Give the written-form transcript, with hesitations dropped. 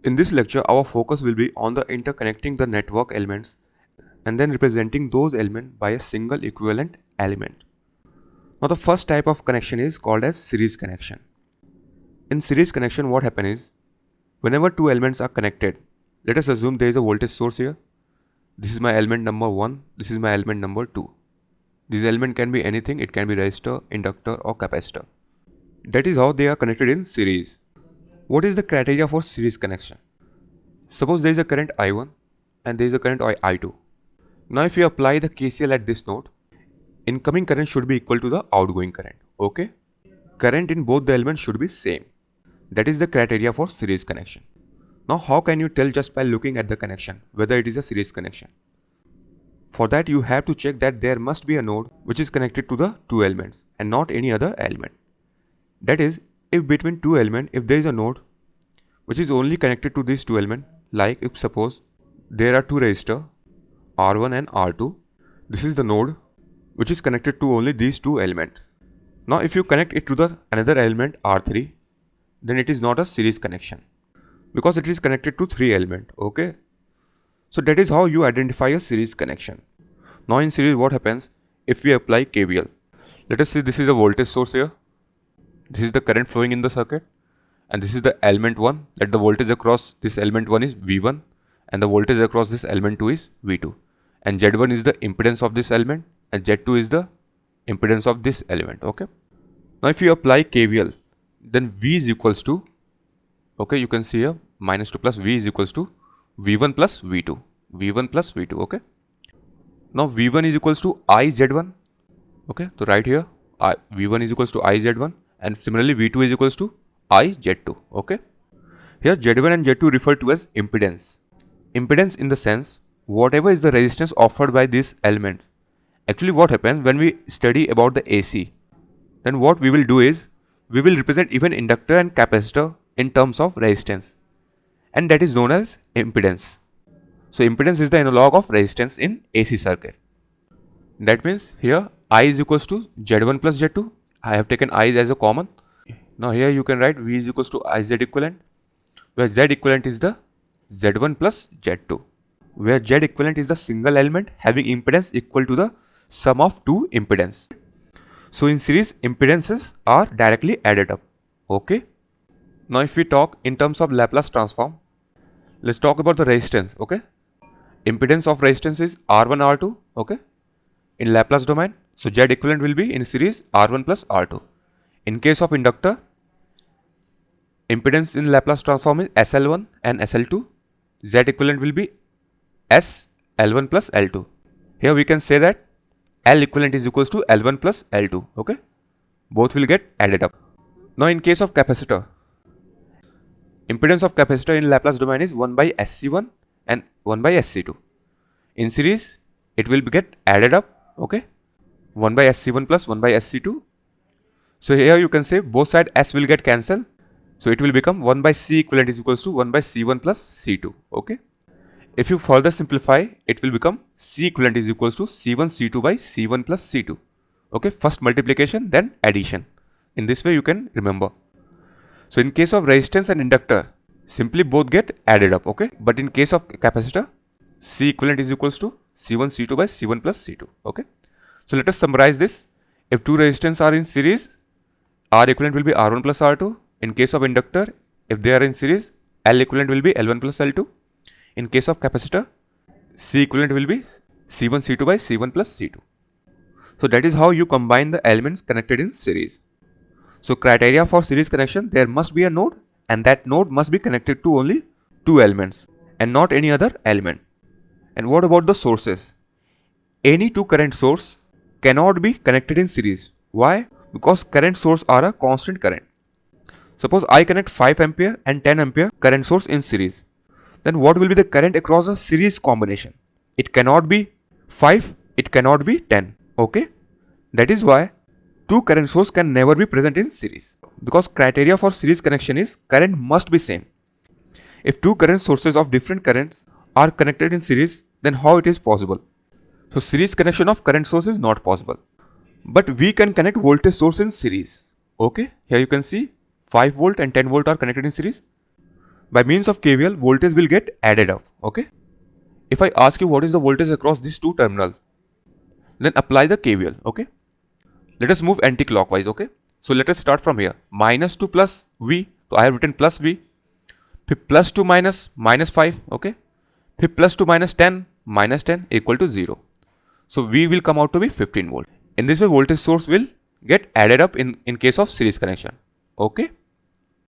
In this lecture, our focus will be on the interconnecting the network elements and then representing those elements by a single equivalent element. Now the first type of connection is called as series connection. In series connection, what happens is, whenever two elements are connected, let us assume there is a voltage source here. This is my element number 1, this is my element number 2. This element can be anything, it can be resistor, inductor or capacitor. That is how they are connected in series. What is the criteria for series connection? Suppose there is a current I1 and there is a current I2. Now if you apply the KCL at this node, incoming current should be equal to the outgoing current. Okay? Current in both the elements should be same. That is the criteria for series connection. Now how can you tell just by looking at the connection whether it is a series connection? For that you have to check that there must be a node which is connected to the two elements and not any other element. That is, if between two elements, if there is a node which is only connected to these two elements, like if suppose there are two resistors R1 and R2, this is the node which is connected to only these two elements. Now if you connect it to the another element R3, then it is not a series connection because it is connected to three elements. Okay, so that is how you identify a series connection. Now in series, what happens if we apply KVL? Let us say this is a voltage source here, this is the current flowing in the circuit, and this is the element 1, that the voltage across this element 1 is V1 and the voltage across this element 2 is V2, and Z1 is the impedance of this element and Z2 is the impedance of this element. Okay, now if you apply KVL, then V is equals to, okay, you can see here minus 2 plus V is equals to V1 plus V2, V1 plus V2. Okay, now V1 is equals to IZ1. Okay, so right here V1 is equals to IZ1 and similarly V2 is equals to IZ2. Okay, here Z1 and Z2 referred to as impedance. Impedance in the sense whatever is the resistance offered by these elements. Actually what happens when we study about the AC, then what we will do is we will represent even inductor and capacitor in terms of resistance, and that is known as impedance. So impedance is the analog of resistance in AC circuit. That means here I is equals to Z1 plus Z2. I have taken I as a common. Now here you can write V is equals to IZ equivalent, where Z equivalent is the Z1 plus Z2, where Z equivalent is the single element having impedance equal to the sum of two impedance. So in series, impedances are directly added up. Okay. Now if we talk in terms of Laplace transform, let's talk about the resistance. Okay. Impedance of resistance is R1 R2. Okay. In Laplace domain, so Z equivalent will be in series R1 plus R2. In case of inductor, impedance in Laplace transform is SL1 and SL2. Z equivalent will be S L1 plus L2. Here we can say that L equivalent is equals to L1 plus L2. Okay, both will get added up. Now in case of capacitor, impedance of capacitor in Laplace domain is 1 by SC1 and 1 by SC2. In series, it will get added up. Okay, 1 by SC1 plus 1 by SC2. So here you can say both sides S will get cancelled. So it will become 1 by C equivalent is equals to 1 by C1 plus C2. Okay. If you further simplify, it will become C equivalent is equals to C1 C2 by C1 plus C2. Okay. First multiplication, then addition. In this way you can remember. So in case of resistance and inductor, simply both get added up. Okay. But in case of capacitor, C equivalent is equals to C1 C2 by C1 plus C2. Okay. So let us summarize this. If two resistance are in series, R equivalent will be R1 plus R2. In case of inductor, if they are in series, L equivalent will be L1 plus L2. In case of capacitor, C equivalent will be C1 C2 by C1 plus C2. So that is how you combine the elements connected in series. So criteria for series connection, there must be a node and that node must be connected to only two elements and not any other element. And what about the sources? Any two current source cannot be connected in series. Why? Because current source are a constant current. Suppose I connect 5 ampere and 10 ampere current source in series. Then what will be the current across a series combination? It cannot be 5, it cannot be 10. Okay? That is why two current source can never be present in series. Because criteria for series connection is current must be same. If two current sources of different currents are connected in series, then how it is possible? So series connection of current source is not possible. But we can connect voltage source in series. Okay? Here you can see 5 volt and 10 volt are connected in series. By means of KVL, voltage will get added up. Okay. If I ask you what is the voltage across these two terminals, then apply the KVL. Okay. Let us move anti-clockwise. Okay. So let us start from here. Minus to plus V. So I have written plus V. Plus to minus 5. Okay. Plus to minus 10 equal to 0. So V will come out to be 15 volt. In this way, voltage source will get added up in case of series connection. Okay.